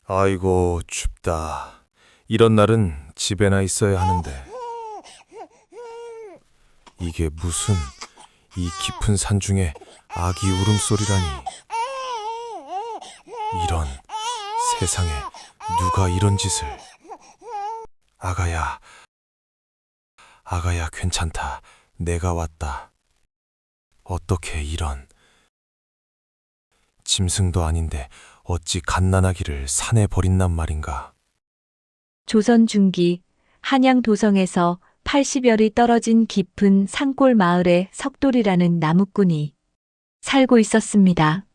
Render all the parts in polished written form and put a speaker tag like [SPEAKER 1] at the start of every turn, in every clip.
[SPEAKER 1] 아이고, 춥다. 이런 날은 집에나 있어야 하는데. 이게 무슨 이 깊은 산 중에 아기 울음소리라니. 이런 세상에 누가 이런 짓을. 아가야, 아가야 괜찮다. 내가 왔다. 어떻게 이런. 짐승도 아닌데 어찌 갓난아기를 산에 버린단 말인가.
[SPEAKER 2] 조선 중기 한양 도성에서 80여리 떨어진 깊은 산골 마을에 석돌이라는 나무꾼이 살고 있었습니다.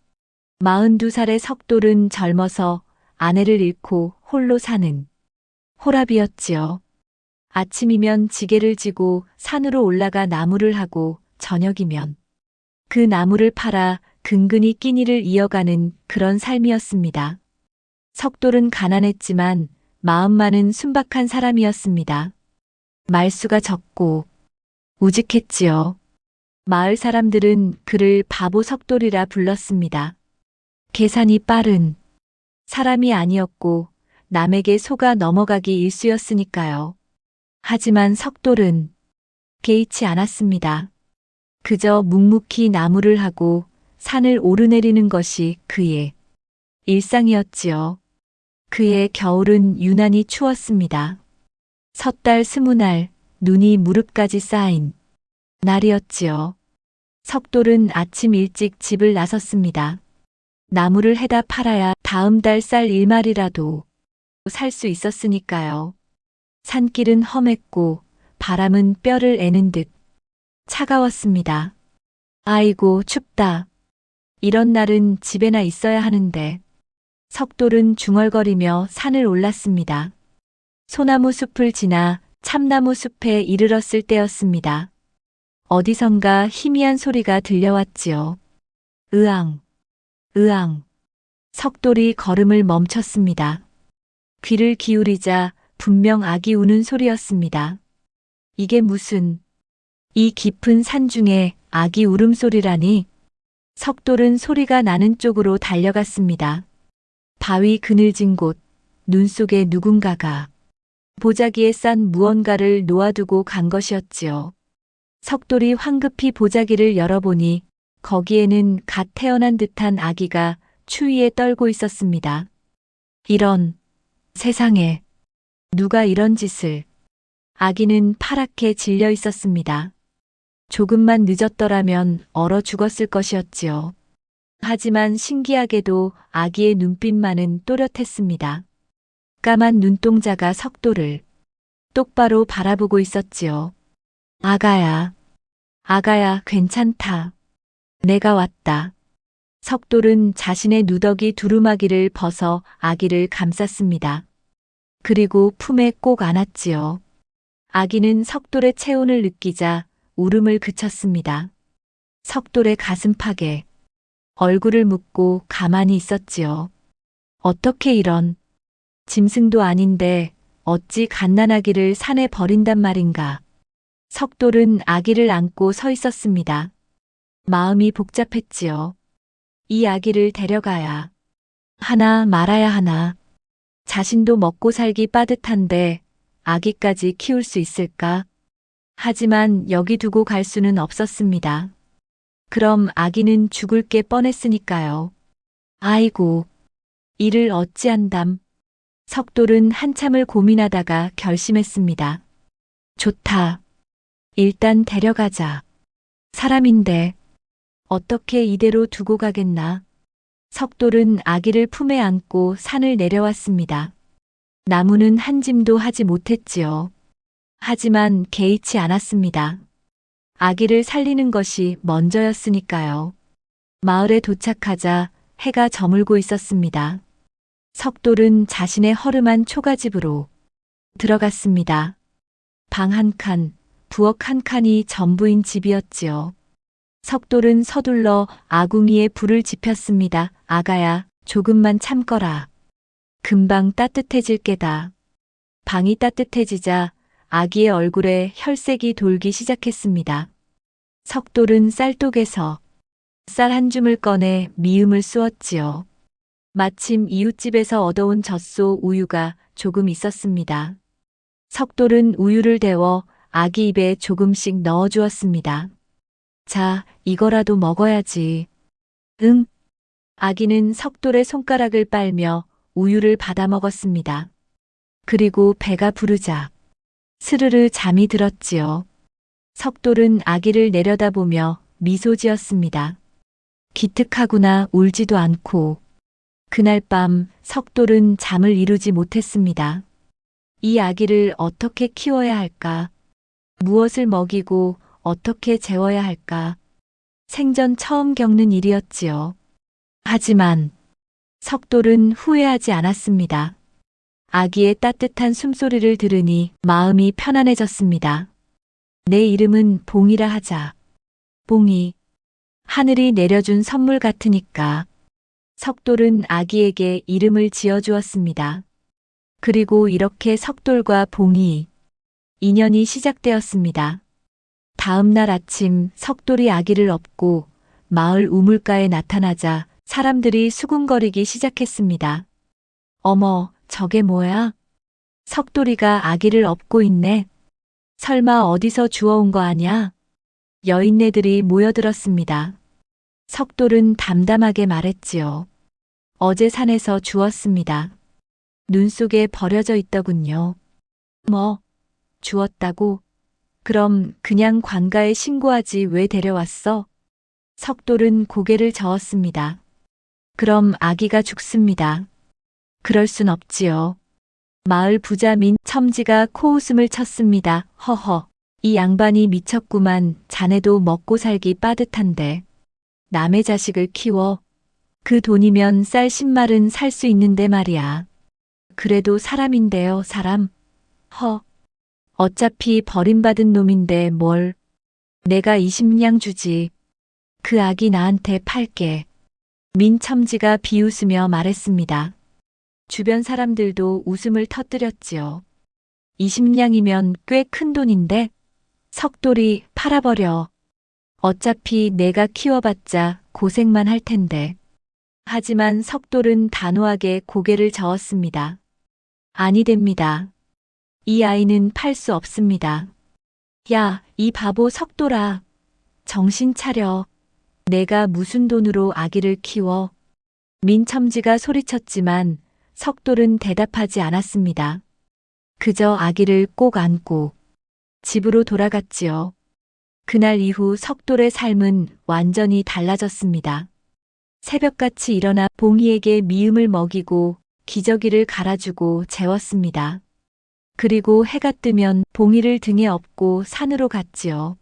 [SPEAKER 2] 42살의 석돌은 젊어서 아내를 잃고 홀로 사는 호랍이었지요. 아침이면 지게를 지고 산으로 올라가 나무를 하고 저녁이면 그 나무를 팔아 근근히 끼니를 이어가는 그런 삶이었습니다. 석돌은 가난했지만 마음만은 순박한 사람이었습니다. 말수가 적고 우직했지요. 마을 사람들은 그를 바보 석돌이라 불렀습니다. 계산이 빠른 사람이 아니었고 남에게 속아 넘어가기 일쑤였으니까요. 하지만 석돌은 개의치 않았습니다. 그저 묵묵히 나무를 하고 산을 오르내리는 것이 그의 일상이었지요. 그의 겨울은 유난히 추웠습니다. 섣달 20날 눈이 무릎까지 쌓인 날이었지요. 석돌은 아침 일찍 집을 나섰습니다. 나무를 해다 팔아야 다음 달 쌀 1마리라도 살 수 있었으니까요. 산길은 험했고 바람은 뼈를 애는 듯 차가웠습니다. 아이고 춥다. 이런 날은 집에나 있어야 하는데. 석돌은 중얼거리며 산을 올랐습니다. 소나무 숲을 지나 참나무 숲에 이르렀을 때였습니다. 어디선가 희미한 소리가 들려왔지요. 으앙, 으앙. 석돌이 걸음을 멈췄습니다. 귀를 기울이자 분명 아기 우는 소리였습니다. 이게 무슨, 이 깊은 산 중에 아기 울음소리라니. 석돌은 소리가 나는 쪽으로 달려갔습니다. 바위 그늘진 곳, 눈 속에 누군가가 보자기에 싼 무언가를 놓아두고 간 것이었지요. 석돌이 황급히 보자기를 열어보니 거기에는 갓 태어난 듯한 아기가 추위에 떨고 있었습니다. 이런 세상에 누가 이런 짓을. 아기는 파랗게 질려 있었습니다. 조금만 늦었더라면 얼어 죽었을 것이었지요. 하지만 신기하게도 아기의 눈빛만은 또렷했습니다. 까만 눈동자가 석돌을 똑바로 바라보고 있었지요. 아가야, 아가야 괜찮다. 내가 왔다. 석돌은 자신의 누더기 두루마기를 벗어 아기를 감쌌습니다. 그리고 품에 꼭 안았지요. 아기는 석돌의 체온을 느끼자 울음을 그쳤습니다. 석돌의 가슴팍에 얼굴을 묻고 가만히 있었지요. 어떻게 이런. 짐승도 아닌데 어찌 갓난아기를 산에 버린단 말인가. 석돌은 아기를 안고 서 있었습니다. 마음이 복잡했지요. 이 아기를 데려가야 하나 말아야 하나. 자신도 먹고 살기 빠듯한데 아기까지 키울 수 있을까? 하지만 여기 두고 갈 수는 없었습니다. 그럼 아기는 죽을 게 뻔했으니까요. 아이고, 이를 어찌한담. 석돌은 한참을 고민하다가 결심했습니다. 좋다. 일단 데려가자. 사람인데 어떻게 이대로 두고 가겠나. 석돌은 아기를 품에 안고 산을 내려왔습니다. 나무는 한 짐도 하지 못했지요. 하지만 개의치 않았습니다. 아기를 살리는 것이 먼저였으니까요. 마을에 도착하자 해가 저물고 있었습니다. 석돌은 자신의 허름한 초가집으로 들어갔습니다. 방 한 칸, 부엌 한 칸이 전부인 집이었지요. 석돌은 서둘러 아궁이에 불을 지폈습니다. 아가야, 조금만 참거라. 금방 따뜻해질 게다. 방이 따뜻해지자 아기의 얼굴에 혈색이 돌기 시작했습니다. 석돌은 쌀독에서 쌀 한 줌을 꺼내 미음을 쑤었지요. 마침 이웃집에서 얻어온 젖소 우유가 조금 있었습니다. 석돌은 우유를 데워 아기 입에 조금씩 넣어주었습니다. 자, 이거라도 먹어야지. 응. 아기는 석돌의 손가락을 빨며 우유를 받아 먹었습니다. 그리고 배가 부르자 스르르 잠이 들었지요. 석돌은 아기를 내려다보며 미소 지었습니다. 기특하구나. 울지도 않고. 그날 밤 석돌은 잠을 이루지 못했습니다. 이 아기를 어떻게 키워야 할까? 무엇을 먹이고 어떻게 재워야 할까? 생전 처음 겪는 일이었지요. 하지만 석돌은 후회하지 않았습니다. 아기의 따뜻한 숨소리를 들으니 마음이 편안해졌습니다. 내 이름은 봉이라 하자. 봉이. 하늘이 내려준 선물 같으니까. 석돌은 아기에게 이름을 지어주었습니다. 그리고 이렇게 석돌과 봉이 인연이 시작되었습니다. 다음 날 아침 석돌이 아기를 업고 마을 우물가에 나타나자 사람들이 수군거리기 시작했습니다. 어머, 저게 뭐야? 석돌이가 아기를 업고 있네. 설마 어디서 주워온 거 아냐? 여인네들이 모여들었습니다. 석돌은 담담하게 말했지요. 어제 산에서 주웠습니다. 눈 속에 버려져 있더군요. 뭐, 주웠다고? 그럼 그냥 관가에 신고하지 왜 데려왔어? 석돌은 고개를 저었습니다. 그럼 아기가 죽습니다. 그럴 순 없지요. 마을 부자 민첨지가 코웃음을 쳤습니다. 허허, 이 양반이 미쳤구만. 자네도 먹고 살기 빠듯한데. 남의 자식을 키워. 그 돈이면 쌀 10말은 살 수 있는데 말이야. 그래도 사람인데요, 사람. 허. 어차피 버림받은 놈인데 뭘. 내가 20냥 주지. 그 아기 나한테 팔게. 민첨지가 비웃으며 말했습니다. 주변 사람들도 웃음을 터뜨렸지요. 20냥이면 꽤 큰 돈인데? 석돌이 팔아버려. 어차피 내가 키워봤자 고생만 할 텐데. 하지만 석돌은 단호하게 고개를 저었습니다. 아니 됩니다. 이 아이는 팔 수 없습니다. 야, 이 바보 석돌아. 정신 차려. 내가 무슨 돈으로 아기를 키워. 민첨지가 소리쳤지만 석돌은 대답하지 않았습니다. 그저 아기를 꼭 안고 집으로 돌아갔지요. 그날 이후 석돌의 삶은 완전히 달라졌습니다. 새벽같이 일어나 봉이에게 미음을 먹이고 기저귀를 갈아주고 재웠습니다. 그리고 해가 뜨면 봉이를 등에 업고 산으로 갔지요.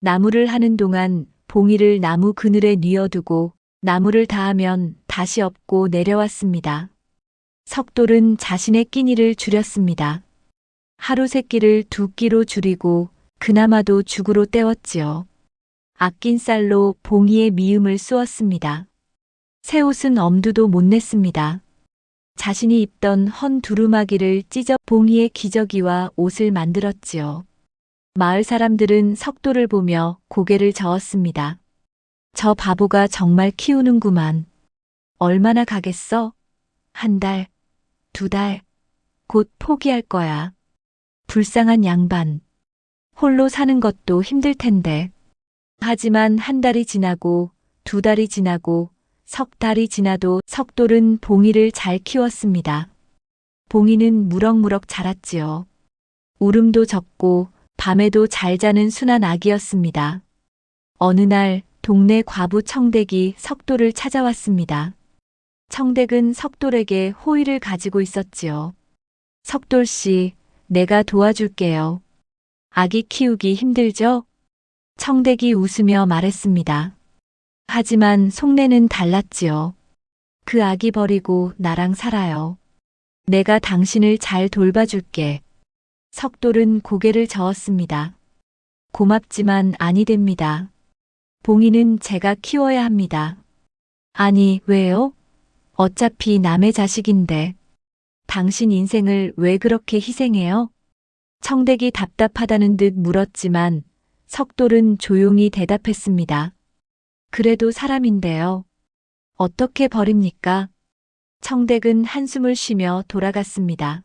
[SPEAKER 2] 나무를 하는 동안 봉이를 나무 그늘에 뉘어두고 나무를 다 하면 다시 업고 내려왔습니다. 석돌은 자신의 끼니를 줄였습니다. 하루 세 끼를 2끼로 줄이고 그나마도 죽으로 때웠지요. 아낀 쌀로 봉이의 미음을 쑤었습니다. 새 옷은 엄두도 못 냈습니다. 자신이 입던 헌 두루마기를 찢어 봉이의 기저귀와 옷을 만들었지요. 마을 사람들은 석돌을 보며 고개를 저었습니다. 저 바보가 정말 키우는구만. 얼마나 가겠어? 1달, 2달, 곧 포기할 거야. 불쌍한 양반. 홀로 사는 것도 힘들 텐데. 하지만 1달이 지나고 2달이 지나고 3달이 지나도 석돌은 봉이를 잘 키웠습니다. 봉이는 무럭무럭 자랐지요. 울음도 적고 밤에도 잘 자는 순한 아기였습니다. 어느 날 동네 과부 청댁이 석돌을 찾아왔습니다. 청댁은 석돌에게 호의를 가지고 있었지요. 석돌씨, 내가 도와줄게요. 아기 키우기 힘들죠? 청댁이 웃으며 말했습니다. 하지만 속내는 달랐지요. 그 아기 버리고 나랑 살아요. 내가 당신을 잘 돌봐줄게. 석돌은 고개를 저었습니다. 고맙지만 아니 됩니다. 봉이는 제가 키워야 합니다. 아니, 왜요? 어차피 남의 자식인데. 당신 인생을 왜 그렇게 희생해요? 청댁이 답답하다는 듯 물었지만 석돌은 조용히 대답했습니다. 그래도 사람인데요. 어떻게 버립니까? 청댁은 한숨을 쉬며 돌아갔습니다.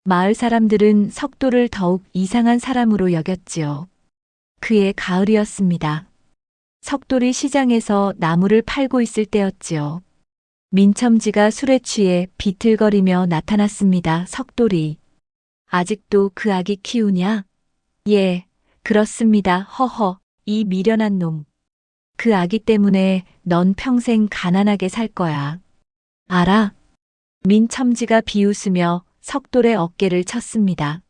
[SPEAKER 2] 마을 사람들은 석도를 더욱 이상한 사람으로 여겼지요. 그해 가을이었습니다. 석돌이 시장에서 나무를 팔고 있을 때였지요. 민첨지가 술에 취해 비틀거리며 나타났습니다. 석돌이. 아직도 그 아기 키우냐? 예, 그렇습니다. 허허, 이 미련한 놈. 그 아기 때문에 넌 평생 가난하게 살 거야. 알아? 민첨지가 비웃으며 석돌의 어깨를 쳤습니다.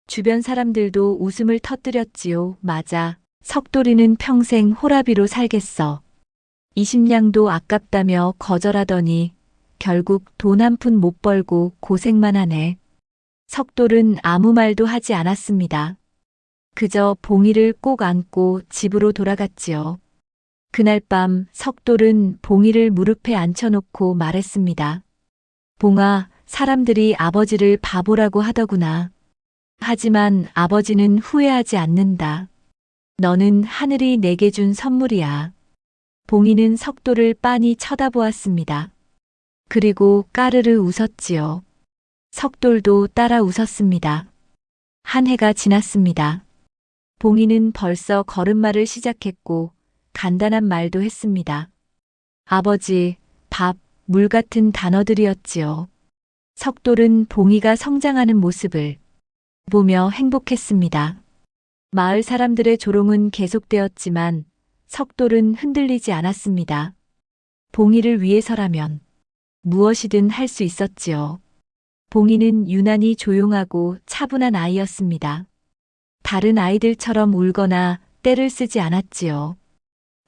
[SPEAKER 2] 주변 사람들도 웃음을 터뜨렸지요. 맞아. 석돌이는 평생 호라비로 살겠어. 20냥도 아깝다며 거절하더니 결국 돈 한 푼 못 벌고 고생만 하네. 석돌은 아무 말도 하지 않았습니다. 그저 봉이를 꼭 안고 집으로 돌아갔지요. 그날 밤 석돌은 봉이를 무릎에 앉혀놓고 말했습니다. 봉아, 사람들이 아버지를 바보라고 하더구나. 하지만 아버지는 후회하지 않는다. 너는 하늘이 내게 준 선물이야. 봉이는 석돌을 빤히 쳐다보았습니다. 그리고 까르르 웃었지요. 석돌도 따라 웃었습니다. 한 해가 지났습니다. 봉이는 벌써 걸음마를 시작했고 간단한 말도 했습니다. 아버지, 밥, 물 같은 단어들이었지요. 석돌은 봉이가 성장하는 모습을 보며 행복했습니다. 마을 사람들의 조롱은 계속되었지만 석돌은 흔들리지 않았습니다. 봉이를 위해서라면 무엇이든 할 수 있었지요. 봉이는 유난히 조용하고 차분한 아이였습니다. 다른 아이들처럼 울거나 떼를 쓰지 않았지요.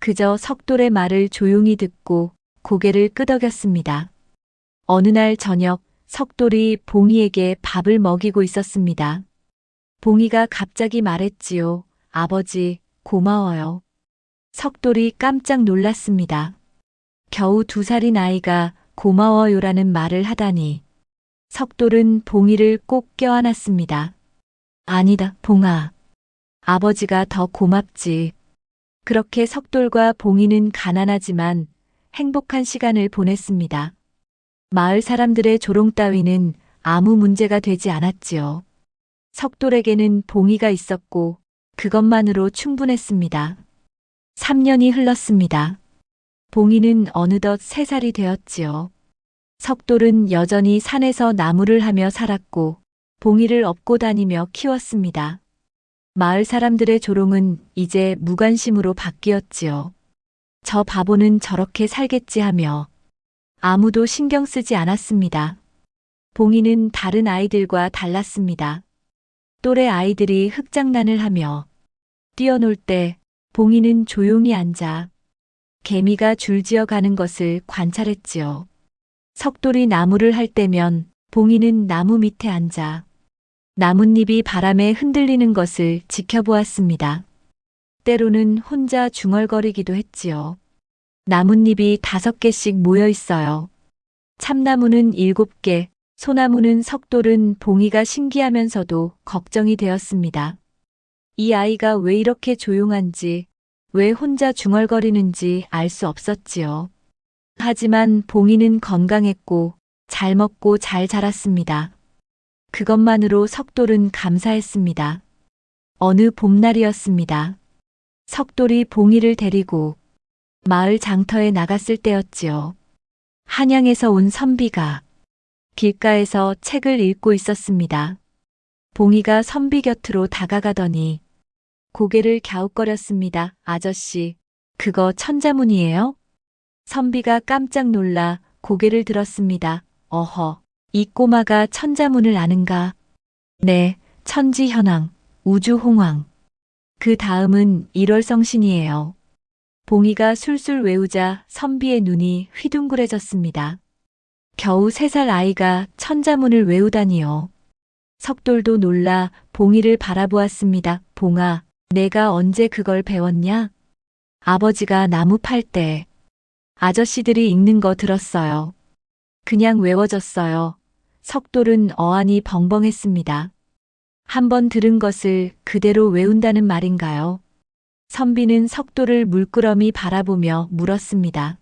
[SPEAKER 2] 그저 석돌의 말을 조용히 듣고 고개를 끄덕였습니다. 어느 날 저녁 석돌이 봉이에게 밥을 먹이고 있었습니다. 봉이가 갑자기 말했지요. 아버지, 고마워요. 석돌이 깜짝 놀랐습니다. 겨우 2살인 아이가 고마워요라는 말을 하다니. 석돌은 봉이를 꼭 껴안았습니다. 아니다, 봉아. 아버지가 더 고맙지. 그렇게 석돌과 봉이는 가난하지만 행복한 시간을 보냈습니다. 마을 사람들의 조롱 따위는 아무 문제가 되지 않았지요. 석돌에게는 봉이가 있었고 그것만으로 충분했습니다. 3년이 흘렀습니다. 봉이는 어느덧 3살이 되었지요. 석돌은 여전히 산에서 나무를 하며 살았고 봉이를 업고 다니며 키웠습니다. 마을 사람들의 조롱은 이제 무관심으로 바뀌었지요. 저 바보는 저렇게 살겠지 하며 아무도 신경 쓰지 않았습니다. 봉이는 다른 아이들과 달랐습니다. 또래 아이들이 흙장난을 하며 뛰어놀 때 봉이는 조용히 앉아 개미가 줄지어 가는 것을 관찰했지요. 석돌이 나무를 할 때면 봉이는 나무 밑에 앉아 나뭇잎이 바람에 흔들리는 것을 지켜보았습니다. 때로는 혼자 중얼거리기도 했지요. 나뭇잎이 5개씩 모여 있어요. 참나무는 7개, 소나무는 석돌은 봉이가 신기하면서도 걱정이 되었습니다. 이 아이가 왜 이렇게 조용한지, 왜 혼자 중얼거리는지 알 수 없었지요. 하지만 봉이는 건강했고 잘 먹고 잘 자랐습니다. 그것만으로 석돌은 감사했습니다. 어느 봄날이었습니다. 석돌이 봉이를 데리고 마을 장터에 나갔을 때였지요. 한양에서 온 선비가 길가에서 책을 읽고 있었습니다. 봉이가 선비 곁으로 다가가더니 고개를 갸웃거렸습니다. 아저씨, 그거 천자문이에요? 선비가 깜짝 놀라 고개를 들었습니다. 어허, 이 꼬마가 천자문을 아는가? 네, 천지현황, 우주홍황. 그 다음은 일월성신이에요. 봉이가 술술 외우자 선비의 눈이 휘둥그레졌습니다. 겨우 3살 아이가 천자문을 외우다니요. 석돌도 놀라 봉이를 바라보았습니다. 봉아, 내가 언제 그걸 배웠냐? 아버지가 나무 팔 때 아저씨들이 읽는 거 들었어요. 그냥 외워졌어요. 석돌은 어안이 벙벙했습니다. 한번 들은 것을 그대로 외운다는 말인가요? 선비는 석돌을 물끄러미 바라보며 물었습니다.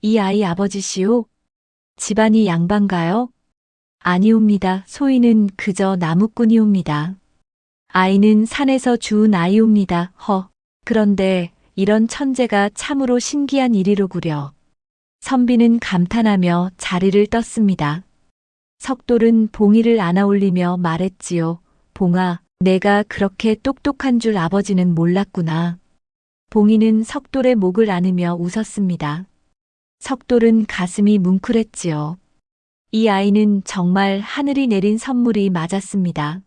[SPEAKER 2] 이 아이 아버지시오? 집안이 양반가요? 아니옵니다. 소희는 그저 나무꾼이옵니다. 아이는 산에서 주운 아이옵니다. 그런데 이런 천재가 참으로 신기한 일이로구려. 선비는 감탄하며 자리를 떴습니다. 석돌은 봉이를 안아올리며 말했지요. 봉아, 내가 그렇게 똑똑한 줄 아버지는 몰랐구나. 봉이는 석돌의 목을 안으며 웃었습니다. 석돌은 가슴이 뭉클했지요. 이 아이는 정말 하늘이 내린 선물이 맞았습니다.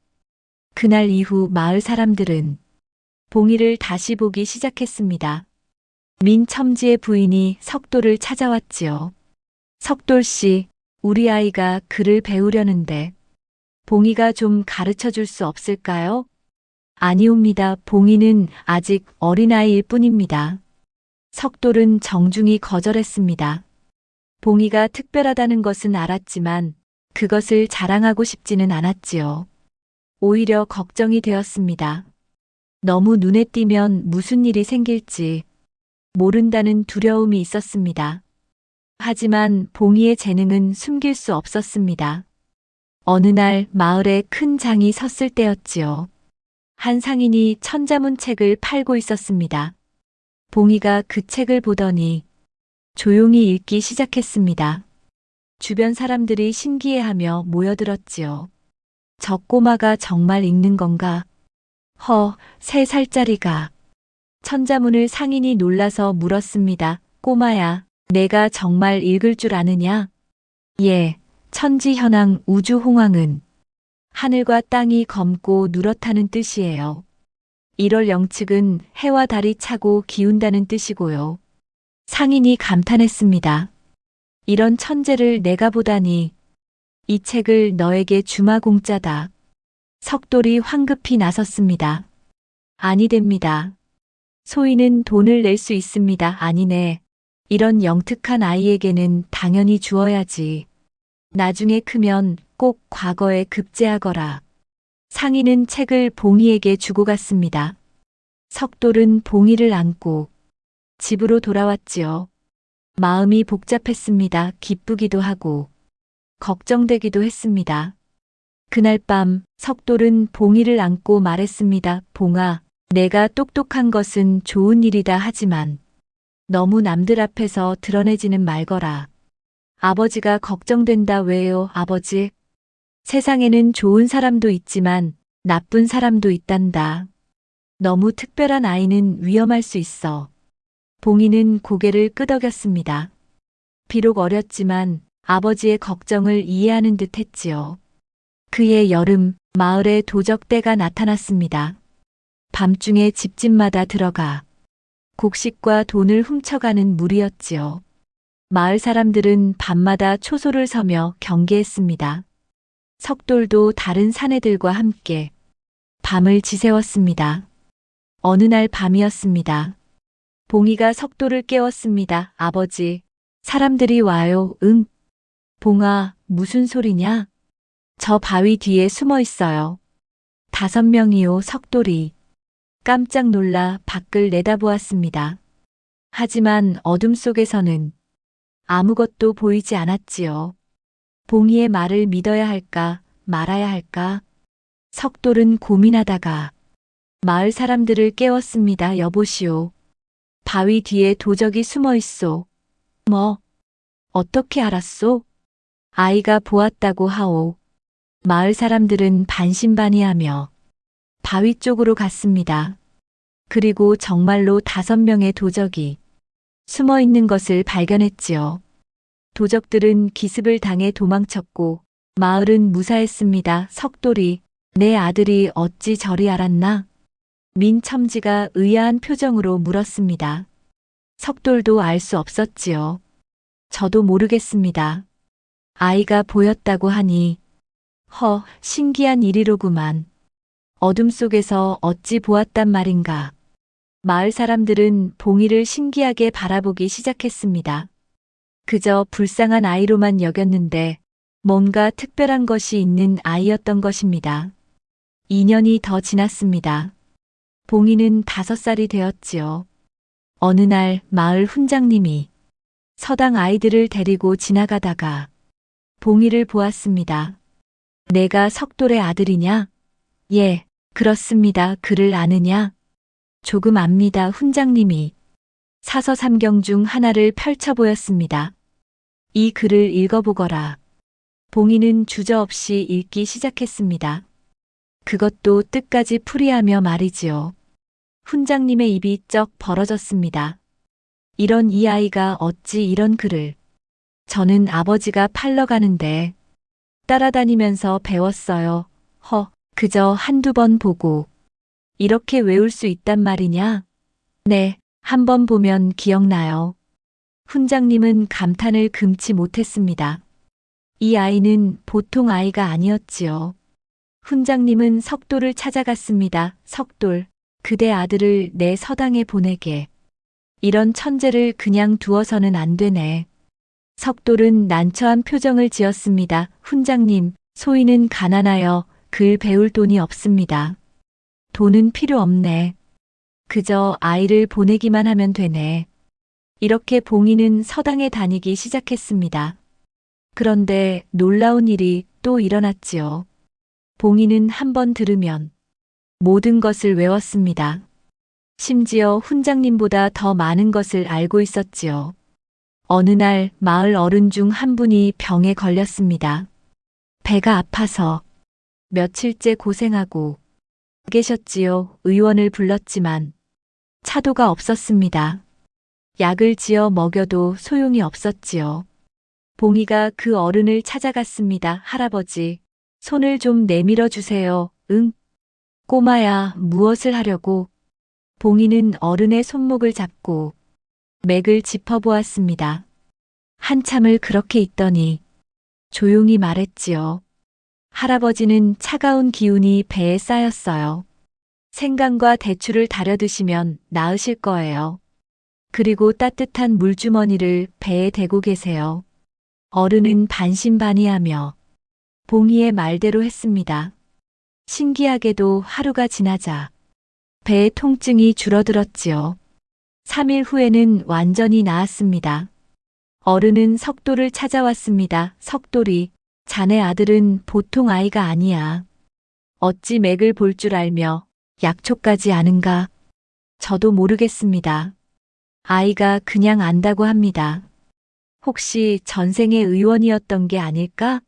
[SPEAKER 2] 그날 이후 마을 사람들은 봉이를 다시 보기 시작했습니다. 민첨지의 부인이 석돌을 찾아왔지요. 석돌씨, 우리 아이가 글을 배우려는데 봉이가 좀 가르쳐 줄 수 없을까요? 아니옵니다. 봉이는 아직 어린아이일 뿐입니다. 석돌은 정중히 거절했습니다. 봉이가 특별하다는 것은 알았지만 그것을 자랑하고 싶지는 않았지요. 오히려 걱정이 되었습니다. 너무 눈에 띄면 무슨 일이 생길지 모른다는 두려움이 있었습니다. 하지만 봉이의 재능은 숨길 수 없었습니다. 어느 날 마을에 큰 장이 섰을 때였지요. 한 상인이 천자문 책을 팔고 있었습니다. 봉이가 그 책을 보더니 조용히 읽기 시작했습니다. 주변 사람들이 신기해하며 모여들었지요. 저 꼬마가 정말 읽는 건가? 3살짜리가. 천자문을 상인이 놀라서 물었습니다. 꼬마야, 내가 정말 읽을 줄 아느냐? 예, 천지현황 우주홍황은 하늘과 땅이 검고 누렇다는 뜻이에요. 1월 영측은 해와 달이 차고 기운다는 뜻이고요. 상인이 감탄했습니다. 이런 천재를 내가 보다니. 이 책을 너에게 주마 공짜다. 석돌이 황급히 나섰습니다. 아니 됩니다. 소희는 돈을 낼 수 있습니다. 아니네. 이런 영특한 아이에게는 당연히 주어야지. 나중에 크면 꼭 과거에 급제하거라. 상인은 책을 봉이에게 주고 갔습니다. 석돌은 봉이를 안고 집으로 돌아왔지요. 마음이 복잡했습니다. 기쁘기도 하고 걱정되기도 했습니다. 그날 밤 석돌은 봉이를 안고 말했습니다. 봉아, 내가 똑똑한 것은 좋은 일이다 하지만 너무 남들 앞에서 드러내지는 말거라. 아버지가 걱정된다. 왜요, 아버지? 세상에는 좋은 사람도 있지만 나쁜 사람도 있단다. 너무 특별한 아이는 위험할 수 있어. 봉이는 고개를 끄덕였습니다. 비록 어렸지만 아버지의 걱정을 이해하는 듯 했지요. 그해 여름, 마을에 도적대가 나타났습니다. 밤중에 집집마다 들어가 곡식과 돈을 훔쳐가는 무리였지요. 마을 사람들은 밤마다 초소를 서며 경계했습니다. 석돌도 다른 사내들과 함께 밤을 지새웠습니다. 어느 날 밤이었습니다. 봉이가 석돌을 깨웠습니다. 아버지, 사람들이 와요. 응. 봉아, 무슨 소리냐? 저 바위 뒤에 숨어 있어요. 5명이요. 석돌이 깜짝 놀라 밖을 내다보았습니다. 하지만 어둠 속에서는 아무것도 보이지 않았지요. 봉이의 말을 믿어야 할까 말아야 할까? 석돌은 고민하다가 마을 사람들을 깨웠습니다. 여보시오. 바위 뒤에 도적이 숨어 있소. 뭐? 어떻게 알았소? 아이가 보았다고 하오. 마을 사람들은 반신반의하며 바위 쪽으로 갔습니다. 그리고 정말로 5명의 도적이 숨어 있는 것을 발견했지요. 도적들은 기습을 당해 도망쳤고 마을은 무사했습니다. 석돌이, 내 아들이 어찌 저리 알았나? 민첨지가 의아한 표정으로 물었습니다. 석돌도 알 수 없었지요. 저도 모르겠습니다. 아이가 보였다고 하니 신기한 일이로구만. 어둠 속에서 어찌 보았단 말인가. 마을 사람들은 봉이를 신기하게 바라보기 시작했습니다. 그저 불쌍한 아이로만 여겼는데 뭔가 특별한 것이 있는 아이였던 것입니다. 2년이 더 지났습니다. 봉이는 5살이 되었지요. 어느 날 마을 훈장님이 서당 아이들을 데리고 지나가다가 봉이를 보았습니다. 내가 석돌의 아들이냐? 예, 그렇습니다. 그를 아느냐? 조금 압니다. 훈장님이 사서삼경 중 하나를 펼쳐 보였습니다. 이 글을 읽어보거라. 봉이는 주저없이 읽기 시작했습니다. 그것도 뜻까지 풀이하며 말이지요. 훈장님의 입이 쩍 벌어졌습니다. 이런 이 아이가 어찌 이런 글을. 저는 아버지가 팔러 가는데 따라다니면서 배웠어요. 그저 한두 번 보고 이렇게 외울 수 있단 말이냐? 네, 한 번 보면 기억나요. 훈장님은 감탄을 금치 못했습니다. 이 아이는 보통 아이가 아니었지요. 훈장님은 석돌을 찾아갔습니다. 석돌, 그대 아들을 내 서당에 보내게. 이런 천재를 그냥 두어서는 안 되네. 석돌은 난처한 표정을 지었습니다. 훈장님, 소인은 가난하여 글 배울 돈이 없습니다. 돈은 필요 없네. 그저 아이를 보내기만 하면 되네. 이렇게 봉이는 서당에 다니기 시작했습니다. 그런데 놀라운 일이 또 일어났지요. 봉이는 한 번 들으면 모든 것을 외웠습니다. 심지어 훈장님보다 더 많은 것을 알고 있었지요. 어느 날 마을 어른 중 한 분이 병에 걸렸습니다. 배가 아파서 며칠째 고생하고 계셨지요. 의원을 불렀지만 차도가 없었습니다. 약을 지어 먹여도 소용이 없었지요. 봉이가 그 어른을 찾아갔습니다. 할아버지, 손을 좀 내밀어 주세요. 응? 꼬마야, 무엇을 하려고? 봉이는 어른의 손목을 잡고 맥을 짚어보았습니다. 한참을 그렇게 있더니 조용히 말했지요. 할아버지는 차가운 기운이 배에 쌓였어요. 생강과 대추를 달여 드시면 나으실 거예요. 그리고 따뜻한 물주머니를 배에 대고 계세요. 어른은 반신반의하며 봉이의 말대로 했습니다. 신기하게도 하루가 지나자 배의 통증이 줄어들었지요. 3일 후에는 완전히 나았습니다. 어른은 석돌을 찾아왔습니다. 석돌이, 자네 아들은 보통 아이가 아니야. 어찌 맥을 볼 줄 알며 약초까지 아는가? 저도 모르겠습니다. 아이가 그냥 안다고 합니다. 혹시 전생의 의원이었던 게 아닐까?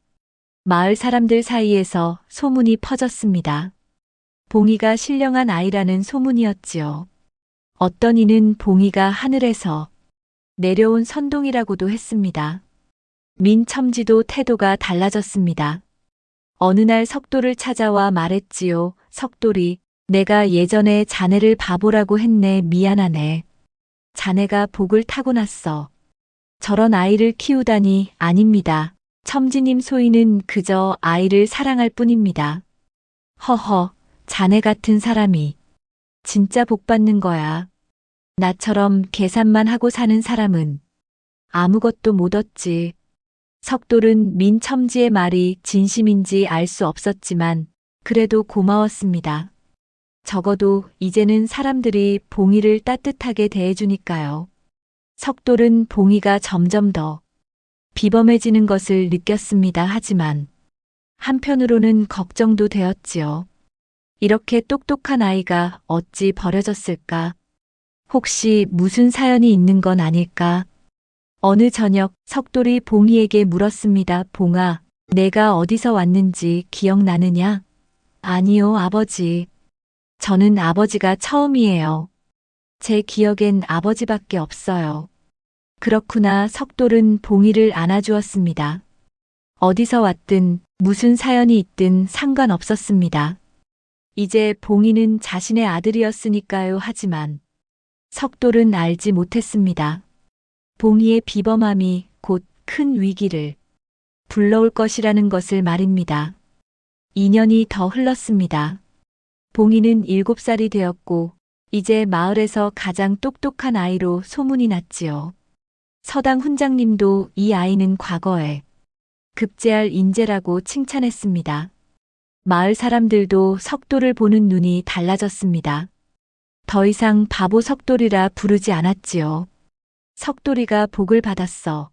[SPEAKER 2] 마을 사람들 사이에서 소문이 퍼졌습니다. 봉이가 신령한 아이라는 소문이었지요. 어떤 이는 봉이가 하늘에서 내려온 선동이라고도 했습니다. 민첨지도 태도가 달라졌습니다. 어느 날 석돌을 찾아와 말했지요. 석돌이, 내가 예전에 자네를 바보라고 했네. 미안하네. 자네가 복을 타고났어. 저런 아이를 키우다니. 아닙니다. 첨지님 소인은 그저 아이를 사랑할 뿐입니다. 자네 같은 사람이 진짜 복 받는 거야. 나처럼 계산만 하고 사는 사람은 아무것도 못 얻지. 석돌은 민첨지의 말이 진심인지 알 수 없었지만 그래도 고마웠습니다. 적어도 이제는 사람들이 봉이를 따뜻하게 대해주니까요. 석돌은 봉이가 점점 더 비범해지는 것을 느꼈습니다. 하지만 한편으로는 걱정도 되었지요. 이렇게 똑똑한 아이가 어찌 버려졌을까? 혹시 무슨 사연이 있는 건 아닐까? 어느 저녁 석돌이 봉이에게 물었습니다. 봉아, 내가 어디서 왔는지 기억나느냐? 아니요, 아버지. 저는 아버지가 처음이에요. 제 기억엔 아버지밖에 없어요. 그렇구나. 석돌은 봉이를 안아주었습니다. 어디서 왔든 무슨 사연이 있든 상관없었습니다. 이제 봉이는 자신의 아들이었으니까요. 하지만 석돌은 알지 못했습니다. 봉이의 비범함이 곧 큰 위기를 불러올 것이라는 것을 말입니다. 2년이 더 흘렀습니다. 봉이는 7살이 되었고 이제 마을에서 가장 똑똑한 아이로 소문이 났지요. 서당 훈장님도 이 아이는 과거에 급제할 인재라고 칭찬했습니다. 마을 사람들도 석돌을 보는 눈이 달라졌습니다. 더 이상 바보 석돌이라 부르지 않았지요. 석돌이가 복을 받았어.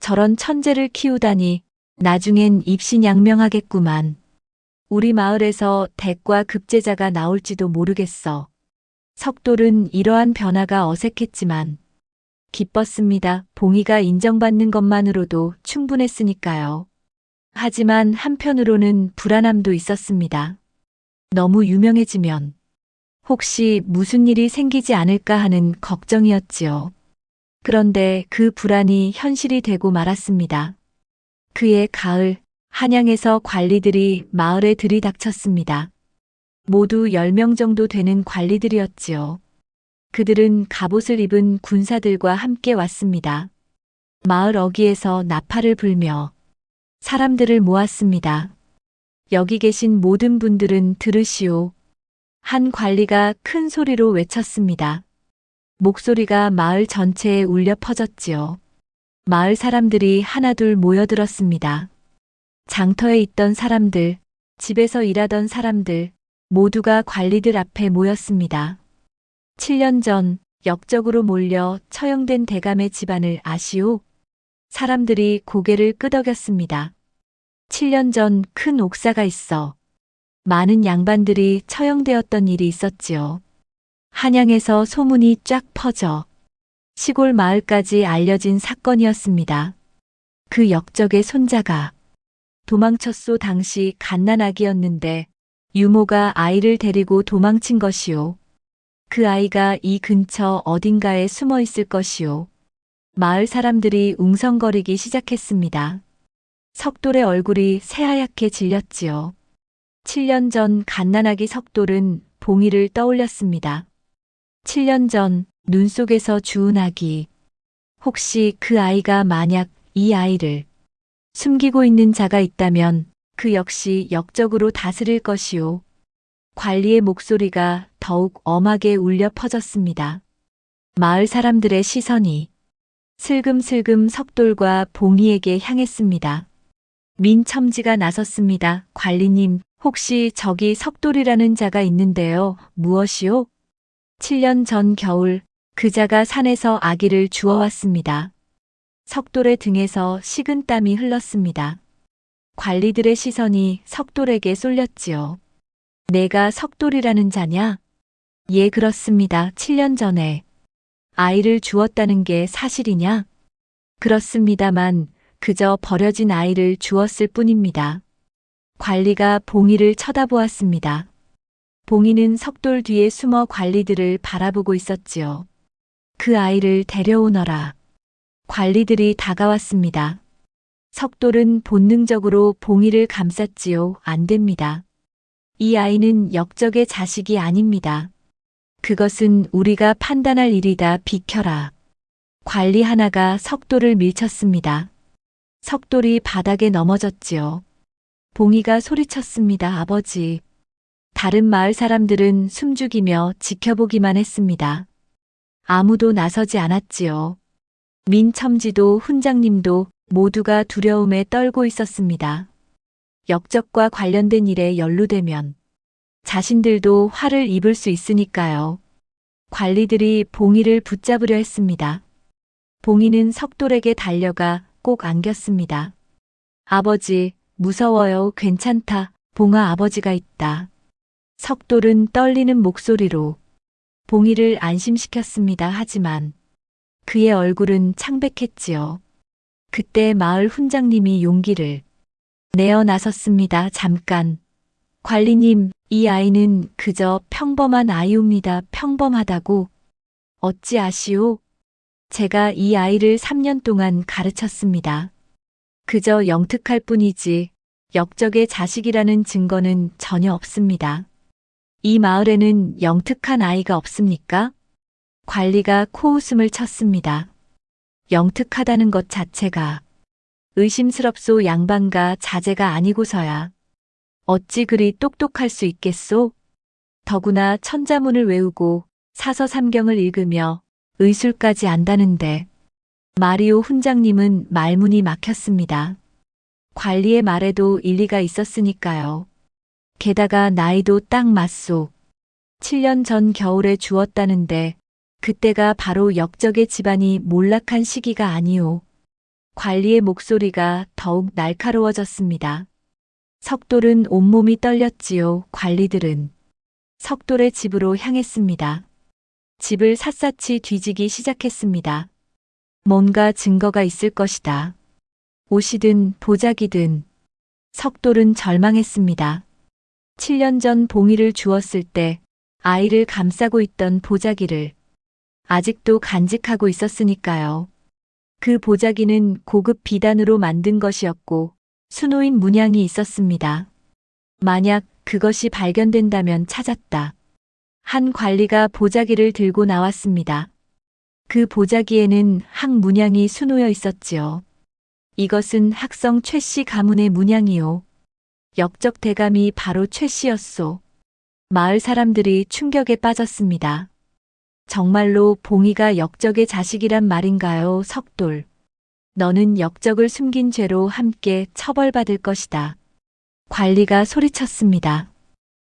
[SPEAKER 2] 저런 천재를 키우다니 나중엔 입신양명하겠구만. 우리 마을에서 대과 급제자가 나올지도 모르겠어. 석돌은 이러한 변화가 어색했지만 기뻤습니다. 봉이가 인정받는 것만으로도 충분했으니까요. 하지만 한편으로는 불안함도 있었습니다. 너무 유명해지면 혹시 무슨 일이 생기지 않을까 하는 걱정이었지요. 그런데 그 불안이 현실이 되고 말았습니다. 그해 가을, 한양에서 관리들이 마을에 들이닥쳤습니다. 모두 10명 정도 되는 관리들이었지요. 그들은 갑옷을 입은 군사들과 함께 왔습니다. 마을 어귀에서 나팔을 불며 사람들을 모았습니다. 여기 계신 모든 분들은 들으시오. 한 관리가 큰 소리로 외쳤습니다. 목소리가 마을 전체에 울려 퍼졌지요. 마을 사람들이 하나둘 모여들었습니다. 장터에 있던 사람들, 집에서 일하던 사람들, 모두가 관리들 앞에 모였습니다. 7년 전 역적으로 몰려 처형된 대감의 집안을 아시오? 사람들이 고개를 끄덕였습니다. 7년 전 큰 옥사가 있어 많은 양반들이 처형되었던 일이 있었지요. 한양에서 소문이 쫙 퍼져 시골 마을까지 알려진 사건이었습니다. 그 역적의 손자가 도망쳤소. 당시 갓난아기였는데 유모가 아이를 데리고 도망친 것이오. 그 아이가 이 근처 어딘가에 숨어 있을 것이오. 마을 사람들이 웅성거리기 시작했습니다. 석돌의 얼굴이 새하얗게 질렸지요. 7년 전 갓난아기 석돌은 봉이를 떠올렸습니다. 7년 전 눈 속에서 주운 아기. 혹시 그 아이가 만약 이 아이를 숨기고 있는 자가 있다면 그 역시 역적으로 다스릴 것이오. 관리의 목소리가 더욱 엄하게 울려 퍼졌습니다. 마을 사람들의 시선이 슬금슬금 석돌과 봉이에게 향했습니다. 민첨지가 나섰습니다. 관리님, 혹시 저기 석돌이라는 자가 있는데요. 무엇이요? 7년 전 겨울 그 자가 산에서 아기를 주워왔습니다. 석돌의 등에서 식은땀이 흘렀습니다. 관리들의 시선이 석돌에게 쏠렸지요. 내가 석돌이라는 자냐? 예, 그렇습니다. 7년 전에 아이를 주었다는 게 사실이냐? 그렇습니다만 그저 버려진 아이를 주었을 뿐입니다. 관리가 봉이를 쳐다보았습니다. 봉이는 석돌 뒤에 숨어 관리들을 바라보고 있었지요. 그 아이를 데려오너라. 관리들이 다가왔습니다. 석돌은 본능적으로 봉이를 감쌌지요. 안 됩니다. 이 아이는 역적의 자식이 아닙니다. 그것은 우리가 판단할 일이다. 비켜라. 관리 하나가 석돌을 밀쳤습니다. 석돌이 바닥에 넘어졌지요. 봉이가 소리쳤습니다. 아버지. 다른 마을 사람들은 숨죽이며 지켜보기만 했습니다. 아무도 나서지 않았지요. 민첨지도 훈장님도 모두가 두려움에 떨고 있었습니다. 역적과 관련된 일에 연루되면 자신들도 화를 입을 수 있으니까요. 관리들이 봉이를 붙잡으려 했습니다. 봉이는 석돌에게 달려가 꼭 안겼습니다. 아버지, 무서워요. 괜찮다. 봉아, 아버지가 있다. 석돌은 떨리는 목소리로 봉이를 안심시켰습니다. 하지만 그의 얼굴은 창백했지요. 그때 마을 훈장님이 용기를 내어 나섰습니다. 잠깐. 관리님, 이 아이는 그저 평범한 아이옵니다. 평범하다고. 어찌 아시오? 제가 이 아이를 3년 동안 가르쳤습니다. 그저 영특할 뿐이지 역적의 자식이라는 증거는 전혀 없습니다. 이 마을에는 영특한 아이가 없습니까? 관리가 코웃음을 쳤습니다. 영특하다는 것 자체가 의심스럽소. 양반가 자제가 아니고서야 어찌 그리 똑똑할 수 있겠소? 더구나 천자문을 외우고 사서삼경을 읽으며 의술까지 안다는데. 마리오 훈장님은 말문이 막혔습니다. 관리의 말에도 일리가 있었으니까요. 게다가 나이도 딱 맞소. 7년 전 겨울에 주었다는데 그때가 바로 역적의 집안이 몰락한 시기가 아니오. 관리의 목소리가 더욱 날카로워졌습니다. 석돌은 온몸이 떨렸지요. 관리들은 석돌의 집으로 향했습니다. 집을 샅샅이 뒤지기 시작했습니다. 뭔가 증거가 있을 것이다. 옷이든 보자기든. 석돌은 절망했습니다. 7년 전 봉이를 주었을 때 아이를 감싸고 있던 보자기를 아직도 간직하고 있었으니까요. 그 보자기는 고급 비단으로 만든 것이었고 수노인 문양이 있었습니다. 만약 그것이 발견된다면 찾았다. 한 관리가 보자기를 들고 나왔습니다. 그 보자기에는 항 문양이 수놓여 있었지요. 이것은 학성 최씨 가문의 문양이요. 역적 대감이 바로 최씨였소. 마을 사람들이 충격에 빠졌습니다. 정말로 봉이가 역적의 자식이란 말인가요, 석돌? 너는 역적을 숨긴 죄로 함께 처벌받을 것이다. 관리가 소리쳤습니다.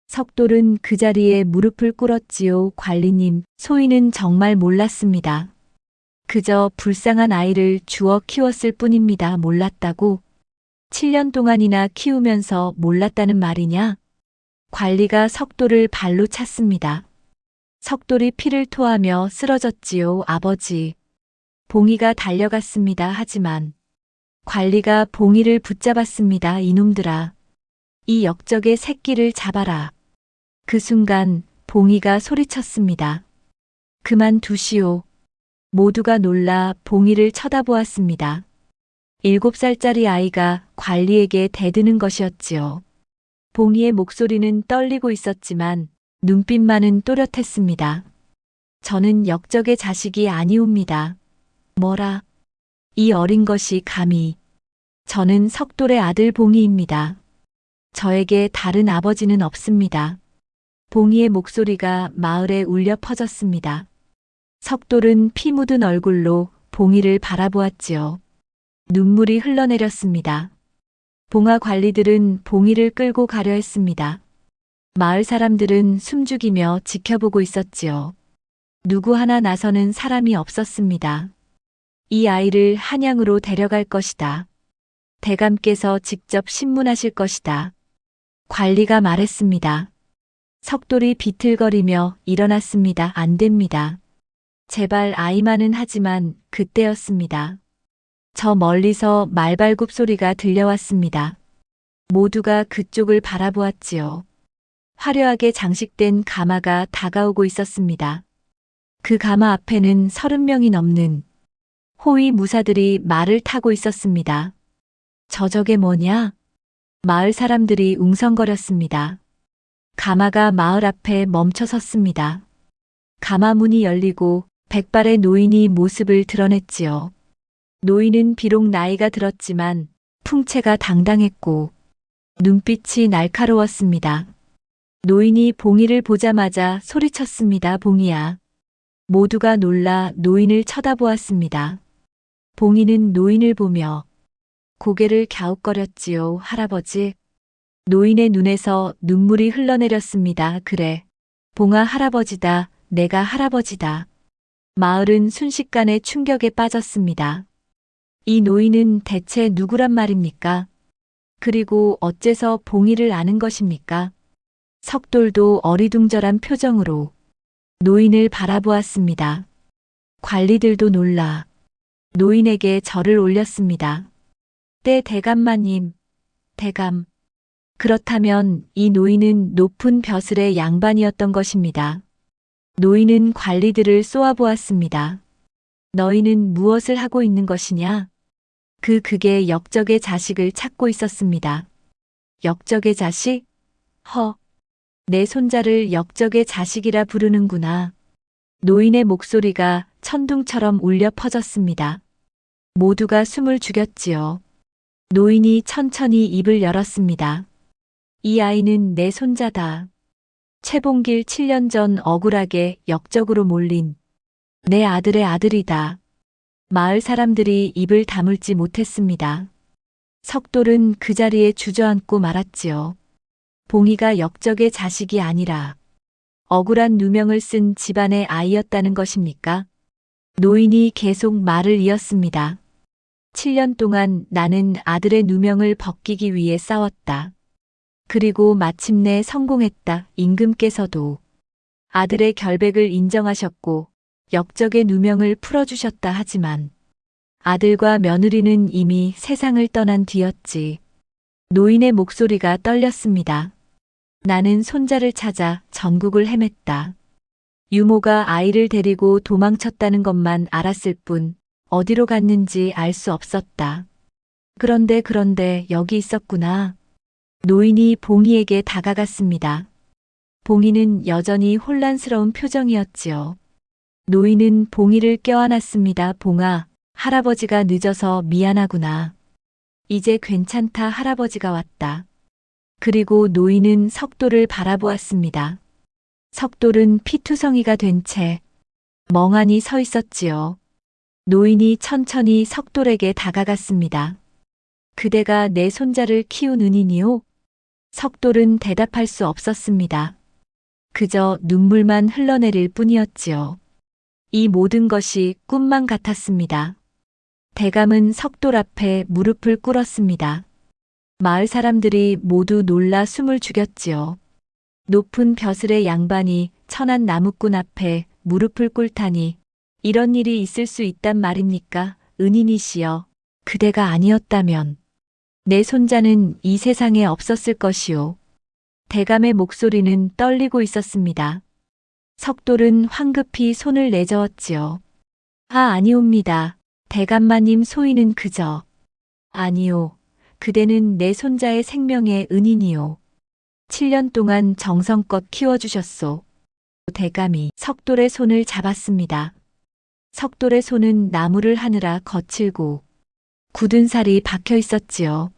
[SPEAKER 2] 석돌은 그 자리에 무릎을 꿇었지요. 관리님, 소인은 정말 몰랐습니다. 그저 불쌍한 아이를 주워 키웠을 뿐입니다. 몰랐다고? 7년 동안이나 키우면서 몰랐다는 말이냐? 관리가 석돌을 발로 찼습니다. 석돌이 피를 토하며 쓰러졌지요. 아버지. 봉이가 달려갔습니다. 하지만 관리가 봉이를 붙잡았습니다. 이놈들아. 이 역적의 새끼를 잡아라. 그 순간 봉이가 소리쳤습니다. 그만두시오. 모두가 놀라 봉이를 쳐다보았습니다. 7살짜리 아이가 관리에게 대드는 것이었지요. 봉이의 목소리는 떨리고 있었지만 눈빛만은 또렷했습니다. 저는 역적의 자식이 아니옵니다. 뭐라? 이 어린 것이 감히. 저는 석돌의 아들 봉이입니다. 저에게 다른 아버지는 없습니다. 봉이의 목소리가 마을에 울려 퍼졌습니다. 석돌은 피 묻은 얼굴로 봉이를 바라보았지요. 눈물이 흘러내렸습니다. 봉화 관리들은 봉이를 끌고 가려 했습니다. 마을 사람들은 숨죽이며 지켜보고 있었지요. 누구 하나 나서는 사람이 없었습니다. 이 아이를 한양으로 데려갈 것이다. 대감께서 직접 신문하실 것이다. 관리가 말했습니다. 석돌이 비틀거리며 일어났습니다. 안 됩니다. 제발 아이만은 하지만 그때였습니다. 저 멀리서 말발굽 소리가 들려왔습니다. 모두가 그쪽을 바라보았지요. 화려하게 장식된 가마가 다가오고 있었습니다. 그 가마 앞에는 30명이 넘는 호위 무사들이 말을 타고 있었습니다. 저게 뭐냐? 마을 사람들이 웅성거렸습니다. 가마가 마을 앞에 멈춰 섰습니다. 가마 문이 열리고 백발의 노인이 모습을 드러냈지요. 노인은 비록 나이가 들었지만 풍채가 당당했고 눈빛이 날카로웠습니다. 노인이 봉이를 보자마자 소리쳤습니다. 봉이야. 모두가 놀라 노인을 쳐다보았습니다. 봉이는 노인을 보며 고개를 갸웃거렸지요. 할아버지. 노인의 눈에서 눈물이 흘러내렸습니다. 그래. 봉아 할아버지다. 내가 할아버지다. 마을은 순식간에 충격에 빠졌습니다. 이 노인은 대체 누구란 말입니까? 그리고 어째서 봉이를 아는 것입니까? 석돌도 어리둥절한 표정으로 노인을 바라보았습니다. 관리들도 놀라 노인에게 절을 올렸습니다. 때 대감마님, 대감. 그렇다면 이 노인은 높은 벼슬의 양반이었던 것입니다. 노인은 관리들을 쏘아보았습니다. 너희는 무엇을 하고 있는 것이냐? 그게 역적의 자식을 찾고 있었습니다. 역적의 자식? 내 손자를 역적의 자식이라 부르는구나. 노인의 목소리가 천둥처럼 울려 퍼졌습니다. 모두가 숨을 죽였지요. 노인이 천천히 입을 열었습니다. 이 아이는 내 손자다. 최봉길 7년 전 억울하게 역적으로 몰린 내 아들의 아들이다. 마을 사람들이 입을 다물지 못했습니다. 석돌은 그 자리에 주저앉고 말았지요. 봉이가 역적의 자식이 아니라 억울한 누명을 쓴 집안의 아이였다는 것입니까? 노인이 계속 말을 이었습니다. 7년 동안 나는 아들의 누명을 벗기기 위해 싸웠다. 그리고 마침내 성공했다. 임금께서도 아들의 결백을 인정하셨고 역적의 누명을 풀어주셨다 하지만 아들과 며느리는 이미 세상을 떠난 뒤였지. 노인의 목소리가 떨렸습니다. 나는 손자를 찾아 전국을 헤맸다. 유모가 아이를 데리고 도망쳤다는 것만 알았을 뿐 어디로 갔는지 알 수 없었다. 그런데 여기 있었구나. 노인이 봉이에게 다가갔습니다. 봉이는 여전히 혼란스러운 표정이었지요. 노인은 봉이를 껴안았습니다. 봉아, 할아버지가 늦어서 미안하구나. 이제 괜찮다. 할아버지가 왔다. 그리고 노인은 석돌을 바라보았습니다. 석돌은 피투성이가 된 채 멍하니 서 있었지요. 노인이 천천히 석돌에게 다가갔습니다. 그대가 내 손자를 키운 은인이요? 석돌은 대답할 수 없었습니다. 그저 눈물만 흘러내릴 뿐이었지요. 이 모든 것이 꿈만 같았습니다. 대감은 석돌 앞에 무릎을 꿇었습니다. 마을 사람들이 모두 놀라 숨을 죽였지요. 높은 벼슬의 양반이 천한 나무꾼 앞에 무릎을 꿇다니 이런 일이 있을 수 있단 말입니까? 은인이시여, 그대가 아니었다면 내 손자는 이 세상에 없었을 것이오. 대감의 목소리는 떨리고 있었습니다. 석돌은 황급히 손을 내저었지요. 아니옵니다. 대감마님 소인은 그저. 아니오. 그대는 내 손자의 생명의 은인이오. 7년 동안 정성껏 키워주셨소. 대감이 석돌의 손을 잡았습니다. 석돌의 손은 나무를 하느라 거칠고 굳은 살이 박혀 있었지요.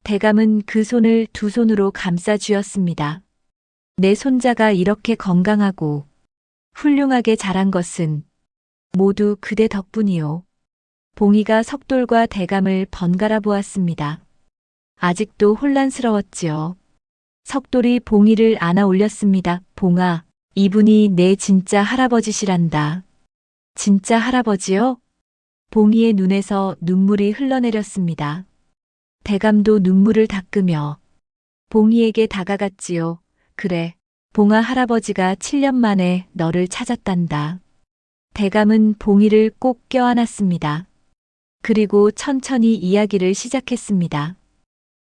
[SPEAKER 2] 대감은 그 손을 두 손으로 감싸 쥐었습니다. 내 손자가 이렇게 건강하고 훌륭하게 자란 것은 모두 그대 덕분이오. 봉이가 석돌과 대감을 번갈아 보았습니다. 아직도 혼란스러웠지요. 석돌이 봉이를 안아 올렸습니다. 봉아, 이분이 내 진짜 할아버지시란다. 진짜 할아버지요? 봉이의 눈에서 눈물이 흘러내렸습니다. 대감도 눈물을 닦으며 봉이에게 다가갔지요. 그래, 봉아 할아버지가 7년 만에 너를 찾았단다. 대감은 봉이를 꼭 껴안았습니다. 그리고 천천히 이야기를 시작했습니다.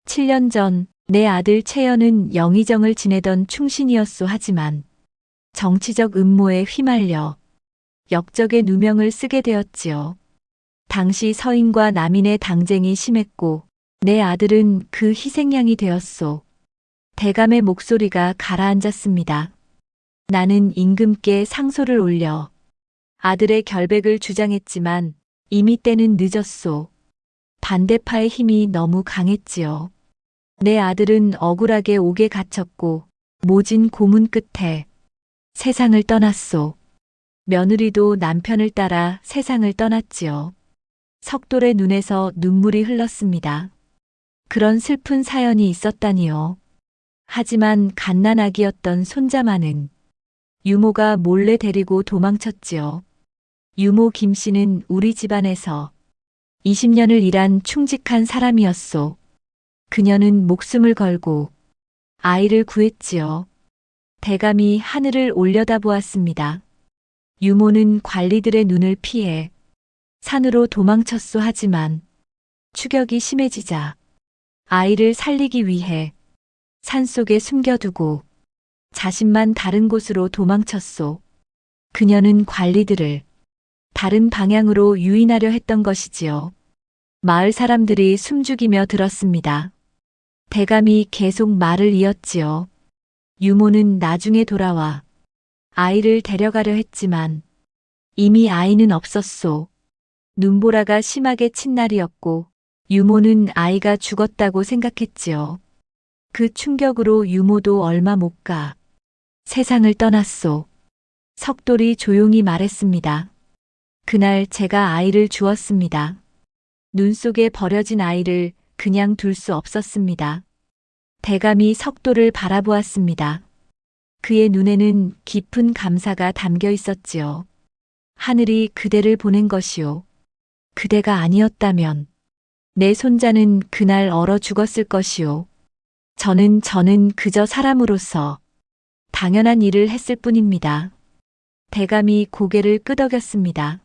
[SPEAKER 2] 7년 전 내 아들 채연은 영의정을 지내던 충신이었소. 하지만 정치적 음모에 휘말려 역적의 누명을 쓰게 되었지요. 당시 서인과 남인의 당쟁이 심했고 내 아들은 그 희생양이 되었소. 대감의 목소리가 가라앉았습니다. 나는 임금께 상소를 올려 아들의 결백을 주장했지만 이미 때는 늦었소. 반대파의 힘이 너무 강했지요. 내 아들은 억울하게 옥에 갇혔고 모진 고문 끝에 세상을 떠났소. 며느리도 남편을 따라 세상을 떠났지요. 석돌의 눈에서 눈물이 흘렀습니다. 그런 슬픈 사연이 있었다니요. 하지만 갓난아기였던 손자만은 유모가 몰래 데리고 도망쳤지요. 유모 김씨는 우리 집안에서 20년을 일한 충직한 사람이었소. 그녀는 목숨을 걸고 아이를 구했지요. 대감이 하늘을 올려다보았습니다. 유모는 관리들의 눈을 피해 산으로 도망쳤소. 하지만 추격이 심해지자 아이를 살리기 위해 산속에 숨겨두고 자신만 다른 곳으로 도망쳤소. 그녀는 관리들을 다른 방향으로 유인하려 했던 것이지요. 마을 사람들이 숨죽이며 들었습니다. 대감이 계속 말을 이었지요. 유모는 나중에 돌아와 아이를 데려가려 했지만 이미 아이는 없었소. 눈보라가 심하게 친 날이었고 유모는 아이가 죽었다고 생각했지요. 그 충격으로 유모도 얼마 못 가 세상을 떠났소. 석돌이 조용히 말했습니다. 그날 제가 아이를 주었습니다. 눈 속에 버려진 아이를 그냥 둘 수 없었습니다. 대감이 석돌을 바라보았습니다. 그의 눈에는 깊은 감사가 담겨 있었지요. 하늘이 그대를 보낸 것이요. 그대가 아니었다면 내 손자는 그날 얼어 죽었을 것이오. 저는 그저 사람으로서 당연한 일을 했을 뿐입니다. 대감이 고개를 끄덕였습니다.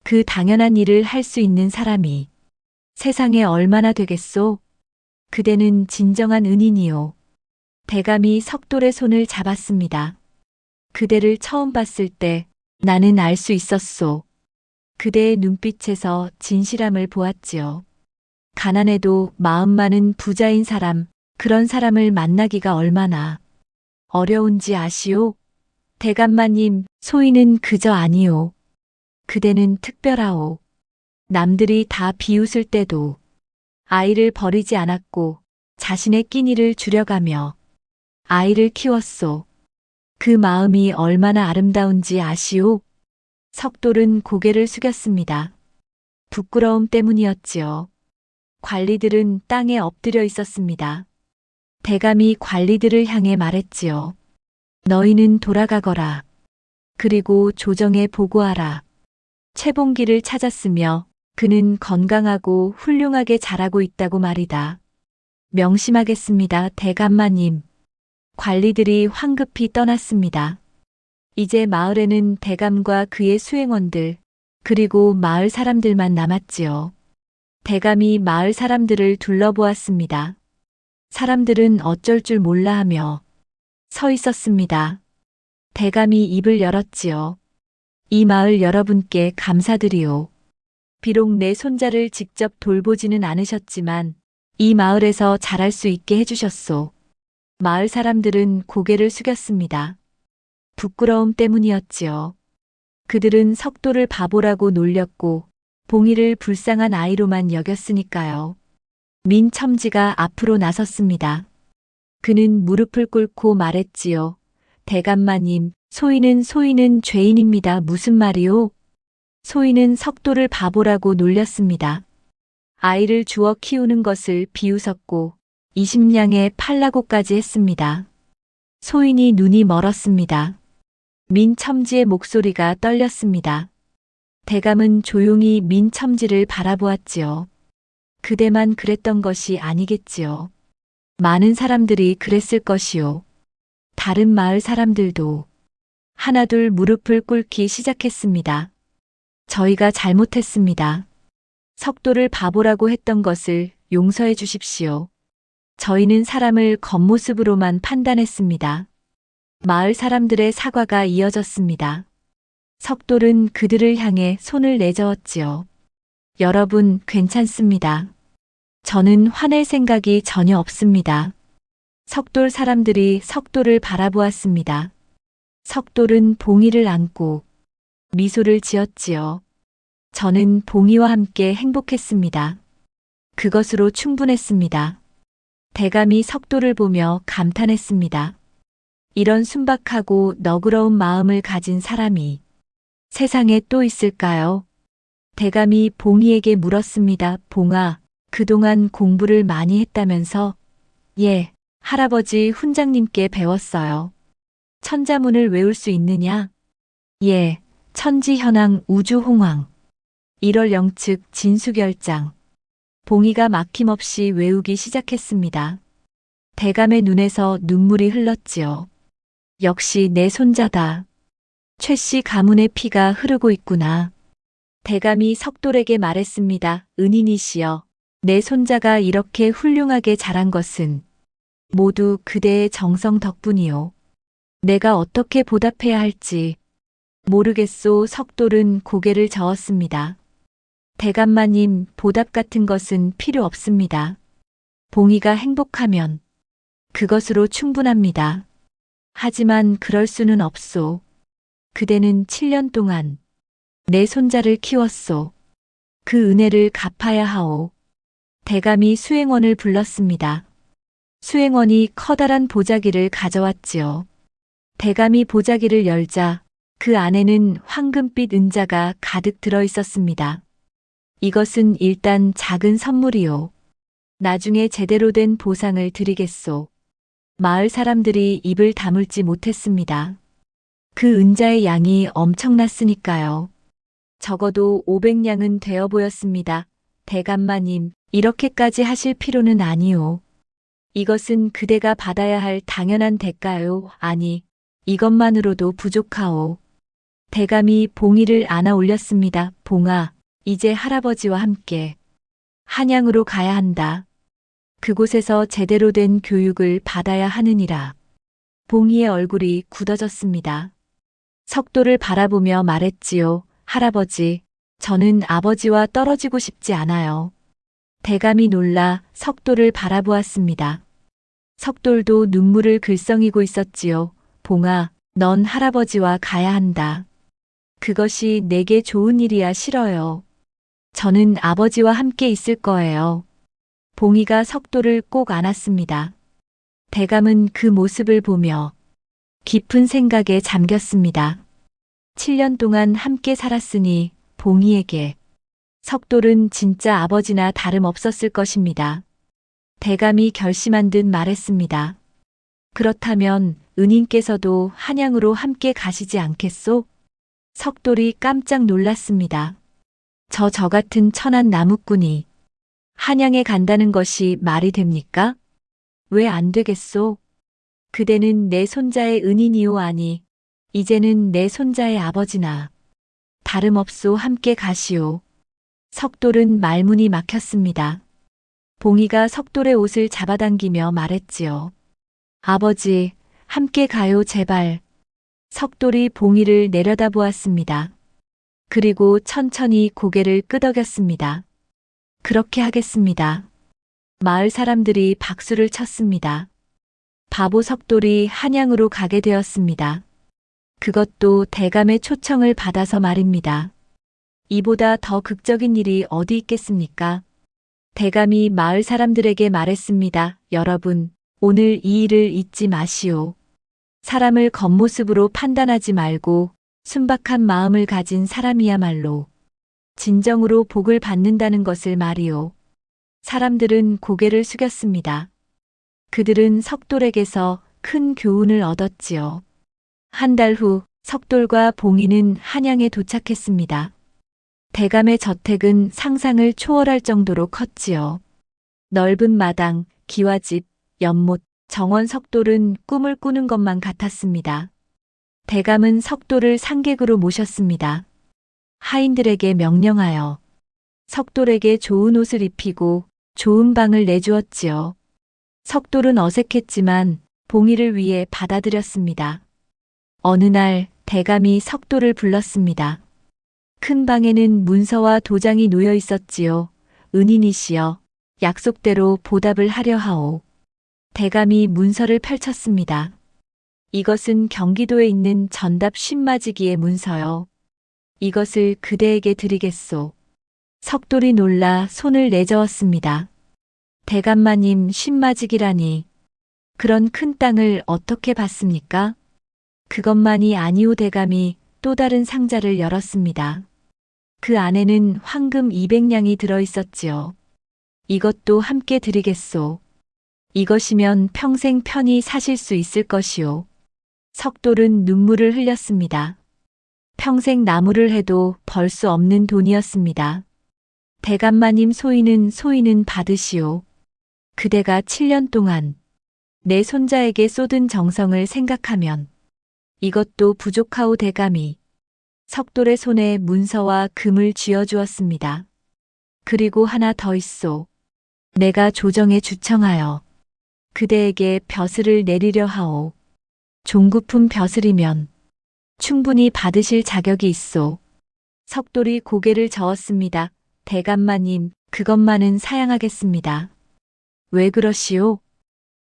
[SPEAKER 2] 그 당연한 일을 할 수 있는 사람이 세상에 얼마나 되겠소? 그대는 진정한 은인이오. 대감이 석돌의 손을 잡았습니다. 그대를 처음 봤을 때 나는 알 수 있었소. 그대의 눈빛에서 진실함을 보았지요. 가난해도 마음 많은 부자인 사람, 그런 사람을 만나기가 얼마나 어려운지 아시오? 대감마님, 소인은 그저 아니오. 그대는 특별하오. 남들이 다 비웃을 때도 아이를 버리지 않았고 자신의 끼니를 줄여가며 아이를 키웠소. 그 마음이 얼마나 아름다운지 아시오? 석돌은 고개를 숙였습니다. 부끄러움 때문이었지요. 관리들은 땅에 엎드려 있었습니다. 대감이 관리들을 향해 말했지요. 너희는 돌아가거라. 그리고 조정에 보고하라. 최봉기를 찾았으며 그는 건강하고 훌륭하게 자라고 있다고 말이다. 명심하겠습니다, 대감마님. 관리들이 황급히 떠났습니다. 이제 마을에는 대감과 그의 수행원들, 그리고 마을 사람들만 남았지요. 대감이 마을 사람들을 둘러보았습니다. 사람들은 어쩔 줄 몰라 하며 서 있었습니다. 대감이 입을 열었지요. 이 마을 여러분께 감사드리오. 비록 내 손자를 직접 돌보지는 않으셨지만 이 마을에서 자랄 수 있게 해주셨소. 마을 사람들은 고개를 숙였습니다. 부끄러움 때문이었지요. 그들은 석돌을 바보라고 놀렸고 봉이를 불쌍한 아이로만 여겼으니까요. 민첨지가 앞으로 나섰습니다. 그는 무릎을 꿇고 말했지요. 대감마님, 소인은 죄인입니다. 무슨 말이오? 소인은 석돌을 바보라고 놀렸습니다. 아이를 주어 키우는 것을 비웃었고 20냥에 팔라고까지 했습니다. 소인이 눈이 멀었습니다. 민첨지의 목소리가 떨렸습니다. 대감은 조용히 민첨지를 바라보았지요. 그대만 그랬던 것이 아니겠지요. 많은 사람들이 그랬을 것이요. 다른 마을 사람들도 하나둘 무릎을 꿇기 시작했습니다. 저희가 잘못했습니다. 석돌을 바보라고 했던 것을 용서해 주십시오. 저희는 사람을 겉모습으로만 판단했습니다. 마을 사람들의 사과가 이어졌습니다. 석돌은 그들을 향해 손을 내저었지요. 여러분, 괜찮습니다. 저는 화낼 생각이 전혀 없습니다. 석돌 사람들이 석돌을 바라보았습니다. 석돌은 봉이를 안고 미소를 지었지요. 저는 봉이와 함께 행복했습니다. 그것으로 충분했습니다. 대감이 석돌을 보며 감탄했습니다. 이런 순박하고 너그러운 마음을 가진 사람이 세상에 또 있을까요? 대감이 봉이에게 물었습니다. 봉아, 그동안 공부를 많이 했다면서? 예, 할아버지 훈장님께 배웠어요. 천자문을 외울 수 있느냐? 예, 천지현황 우주홍황. 1월 영측 진수결장. 봉이가 막힘없이 외우기 시작했습니다. 대감의 눈에서 눈물이 흘렀지요. 역시 내 손자다. 최씨 가문의 피가 흐르고 있구나. 대감이 석돌에게 말했습니다. 은인이시여, 내 손자가 이렇게 훌륭하게 자란 것은 모두 그대의 정성 덕분이요. 내가 어떻게 보답해야 할지 모르겠소. 석돌은 고개를 저었습니다. 대감마님, 보답 같은 것은 필요 없습니다. 봉이가 행복하면 그것으로 충분합니다. 하지만 그럴 수는 없소. 그대는 7년 동안 내 손자를 키웠소. 그 은혜를 갚아야 하오. 대감이 수행원을 불렀습니다. 수행원이 커다란 보자기를 가져왔지요. 대감이 보자기를 열자 그 안에는 황금빛 은자가 가득 들어 있었습니다. 이것은 일단 작은 선물이요. 나중에 제대로 된 보상을 드리겠소. 마을 사람들이 입을 다물지 못했습니다. 그 은자의 양이 엄청났으니까요. 적어도 500냥은 되어 보였습니다. 대감마님, 이렇게까지 하실 필요는 아니오. 이것은 그대가 받아야 할 당연한 대가요. 아니, 이것만으로도 부족하오. 대감이 봉이를 안아 올렸습니다. 봉아, 이제 할아버지와 함께 한양으로 가야 한다. 그곳에서 제대로 된 교육을 받아야 하느니라. 봉이의 얼굴이 굳어졌습니다. 석도를 바라보며 말했지요. 할아버지, 저는 아버지와 떨어지고 싶지 않아요. 대감이 놀라 석도를 바라보았습니다. 석돌도 눈물을 글썽이고 있었지요. 봉아, 넌 할아버지와 가야 한다. 그것이 내게 좋은 일이야 싫어요. 저는 아버지와 함께 있을 거예요. 봉이가 석도를 꼭 안았습니다. 대감은 그 모습을 보며 깊은 생각에 잠겼습니다. 7년 동안 함께 살았으니 봉이에게 석돌은 진짜 아버지나 다름없었을 것입니다. 대감이 결심한 듯 말했습니다. 그렇다면 은인께서도 한양으로 함께 가시지 않겠소? 석돌이 깜짝 놀랐습니다. 저 같은 천한 나무꾼이 한양에 간다는 것이 말이 됩니까? 왜 안 되겠소? 그대는 내 손자의 은인이오 아니, 이제는 내 손자의 아버지나 다름없소 함께 가시오. 석돌은 말문이 막혔습니다. 봉이가 석돌의 옷을 잡아당기며 말했지요. 아버지, 함께 가요 제발. 석돌이 봉이를 내려다보았습니다. 그리고 천천히 고개를 끄덕였습니다. 그렇게 하겠습니다. 마을 사람들이 박수를 쳤습니다. 바보 석돌이 한양으로 가게 되었습니다. 그것도 대감의 초청을 받아서 말입니다. 이보다 더 극적인 일이 어디 있겠습니까? 대감이 마을 사람들에게 말했습니다. 여러분, 오늘 이 일을 잊지 마시오. 사람을 겉모습으로 판단하지 말고 순박한 마음을 가진 사람이야말로 진정으로 복을 받는다는 것을 말이오. 사람들은 고개를 숙였습니다. 그들은 석돌에게서 큰 교훈을 얻었지요. 한 달 후 석돌과 봉이는 한양에 도착했습니다. 대감의 저택은 상상을 초월할 정도로 컸지요. 넓은 마당, 기와집, 연못, 정원 석돌은 꿈을 꾸는 것만 같았습니다. 대감은 석돌을 상객으로 모셨습니다. 하인들에게 명령하여 석돌에게 좋은 옷을 입히고 좋은 방을 내주었지요. 석돌은 어색했지만 봉이를 위해 받아들였습니다. 어느 날 대감이 석돌을 불렀습니다. 큰 방에는 문서와 도장이 놓여 있었지요. 은인이시여, 약속대로 보답을 하려 하오. 대감이 문서를 펼쳤습니다. 이것은 경기도에 있는 전답 신마지기의 문서요. 이것을 그대에게 드리겠소. 석돌이 놀라 손을 내저었습니다. 대감마님 신마지기라니. 그런 큰 땅을 어떻게 받습니까? 그것만이 아니오. 대감이 또 다른 상자를 열었습니다. 그 안에는 황금 200냥이 들어있었지요. 이것도 함께 드리겠소. 이것이면 평생 편히 사실 수 있을 것이오. 석돌은 눈물을 흘렸습니다. 평생 나무를 해도 벌 수 없는 돈이었습니다. 대감마님 소인은 받으시오. 그대가 7년 동안 내 손자에게 쏟은 정성을 생각하면 이것도 부족하오. 대감이 석돌의 손에 문서와 금을 쥐어주었습니다. 그리고 하나 더 있소. 내가 조정에 주청하여 그대에게 벼슬을 내리려 하오. 종구품 벼슬이면 충분히 받으실 자격이 있소. 석돌이 고개를 저었습니다. 대감마님, 그것만은 사양하겠습니다. 왜 그러시오?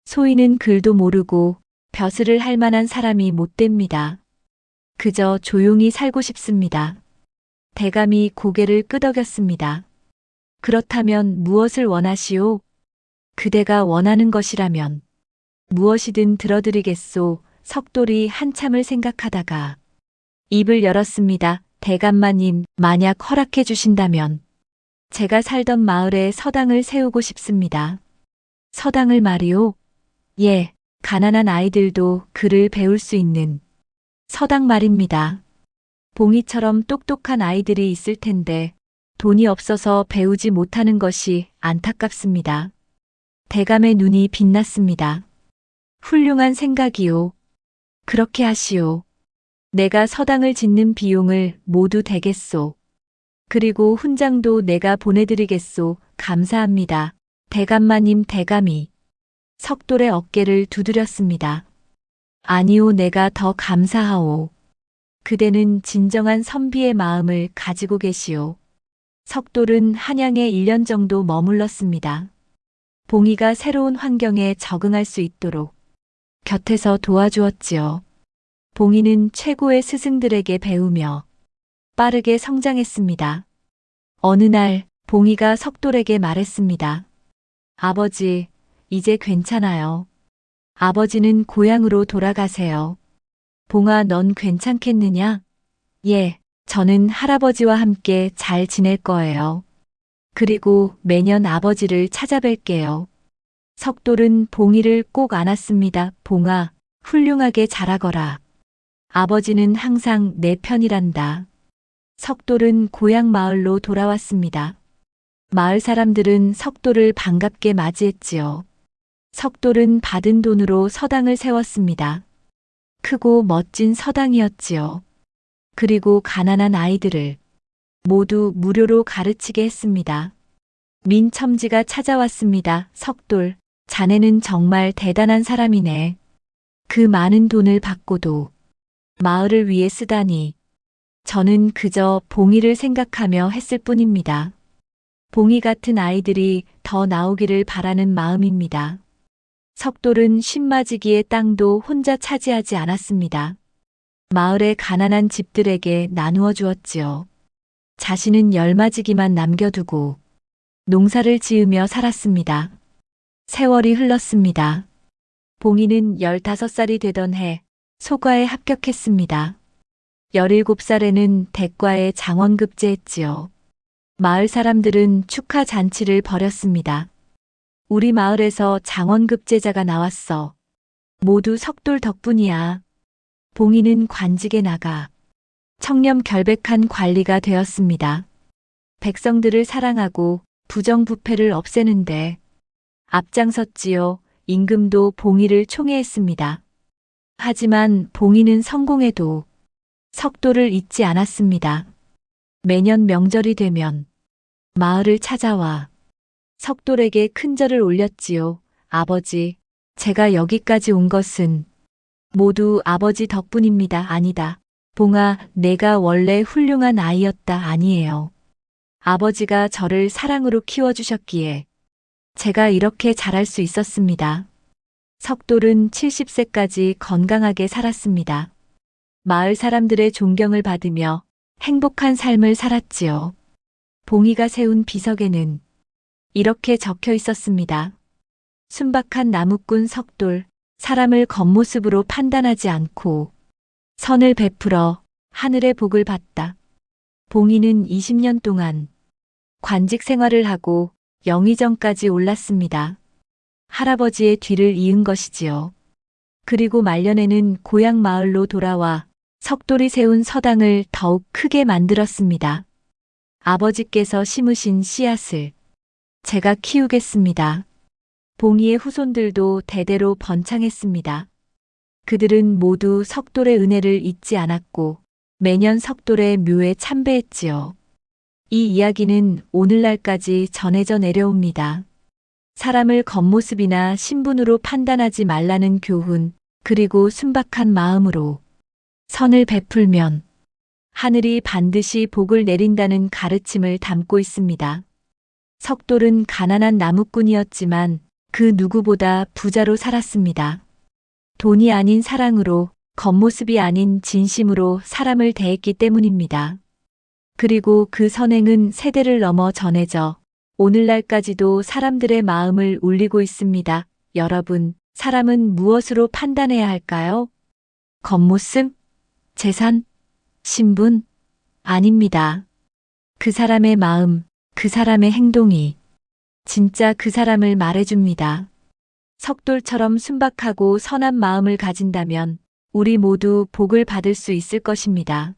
[SPEAKER 2] 소인은 글도 모르고 벼슬을 할 만한 사람이 못 됩니다. 그저 조용히 살고 싶습니다. 대감이 고개를 끄덕였습니다. 그렇다면 무엇을 원하시오? 그대가 원하는 것이라면 무엇이든 들어드리겠소. 석돌이 한참을 생각하다가 입을 열었습니다. 대감마님, 만약 허락해 주신다면 제가 살던 마을에 서당을 세우고 싶습니다. 서당을 말이오? 예, 가난한 아이들도 글을 배울 수 있는 서당 말입니다. 봉이처럼 똑똑한 아이들이 있을 텐데 돈이 없어서 배우지 못하는 것이 안타깝습니다. 대감의 눈이 빛났습니다. 훌륭한 생각이요. 그렇게 하시오. 내가 서당을 짓는 비용을 모두 대겠소. 그리고 훈장도 내가 보내드리겠소. 감사합니다. 대감마님. 대감이 석돌의 어깨를 두드렸습니다. 아니오, 내가 더 감사하오. 그대는 진정한 선비의 마음을 가지고 계시오. 석돌은 한양에 1년 정도 머물렀습니다. 봉이가 새로운 환경에 적응할 수 있도록 곁에서 도와주었지요. 봉이는 최고의 스승들에게 배우며 빠르게 성장했습니다. 어느 날 봉이가 석돌에게 말했습니다. 아버지, 이제 괜찮아요. 아버지는 고향으로 돌아가세요. 봉아, 넌 괜찮겠느냐? 예, 저는 할아버지와 함께 잘 지낼 거예요. 그리고 매년 아버지를 찾아뵐게요. 석돌은 봉이를 꼭 안았습니다. 봉아, 훌륭하게 자라거라. 아버지는 항상 내 편이란다. 석돌은 고향 마을로 돌아왔습니다. 마을 사람들은 석돌을 반갑게 맞이했지요. 석돌은 받은 돈으로 서당을 세웠습니다. 크고 멋진 서당이었지요. 그리고 가난한 아이들을 모두 무료로 가르치게 했습니다. 민첨지가 찾아왔습니다. 석돌, 자네는 정말 대단한 사람이네. 그 많은 돈을 받고도 마을을 위해 쓰다니. 저는 그저 봉이를 생각하며 했을 뿐입니다. 봉이 같은 아이들이 더 나오기를 바라는 마음입니다. 석돌은 신마지기의 땅도 혼자 차지하지 않았습니다. 마을의 가난한 집들에게 나누어 주었지요. 자신은 10마지기만 남겨두고 농사를 지으며 살았습니다. 세월이 흘렀습니다. 봉이는 15살이 되던 해 소과에 합격했습니다. 17살에는 대과에 장원급제했지요. 마을 사람들은 축하 잔치를 벌였습니다. 우리 마을에서 장원급제자가 나왔어. 모두 석돌 덕분이야. 봉이는 관직에 나가 청렴결백한 관리가 되었습니다. 백성들을 사랑하고 부정부패를 없애는데 앞장섰지요. 임금도 봉이를 총애했습니다. 하지만 봉이는 성공해도 석돌을 잊지 않았습니다. 매년 명절이 되면 마을을 찾아와 석돌에게 큰절을 올렸지요. 아버지, 제가 여기까지 온 것은 모두 아버지 덕분입니다. 아니다. 봉아, 내가 원래 훌륭한 아이였다. 아니에요. 아버지가 저를 사랑으로 키워주셨기에 제가 이렇게 자랄 수 있었습니다. 석돌은 70세까지 건강하게 살았습니다. 마을 사람들의 존경을 받으며 행복한 삶을 살았지요. 봉이가 세운 비석에는 이렇게 적혀 있었습니다. 순박한 나무꾼 석돌, 사람을 겉모습으로 판단하지 않고 선을 베풀어 하늘의 복을 받다. 봉이는 20년 동안 관직 생활을 하고 영의정까지 올랐습니다. 할아버지의 뒤를 이은 것이지요. 그리고 말년에는 고향 마을로 돌아와 석돌이 세운 서당을 더욱 크게 만들었습니다. 아버지께서 심으신 씨앗을 제가 키우겠습니다. 봉이의 후손들도 대대로 번창했습니다. 그들은 모두 석돌의 은혜를 잊지 않았고 매년 석돌의 묘에 참배했지요. 이 이야기는 오늘날까지 전해져 내려옵니다. 사람을 겉모습이나 신분으로 판단하지 말라는 교훈, 그리고 순박한 마음으로 선을 베풀면 하늘이 반드시 복을 내린다는 가르침을 담고 있습니다. 석돌은 가난한 나무꾼이었지만 그 누구보다 부자로 살았습니다. 돈이 아닌 사랑으로, 겉모습이 아닌 진심으로 사람을 대했기 때문입니다. 그리고 그 선행은 세대를 넘어 전해져 오늘날까지도 사람들의 마음을 울리고 있습니다. 여러분, 사람은 무엇으로 판단해야 할까요? 겉모습? 재산? 신분? 아닙니다. 그 사람의 마음, 그 사람의 행동이 진짜 그 사람을 말해줍니다. 석돌처럼 순박하고 선한 마음을 가진다면 우리 모두 복을 받을 수 있을 것입니다.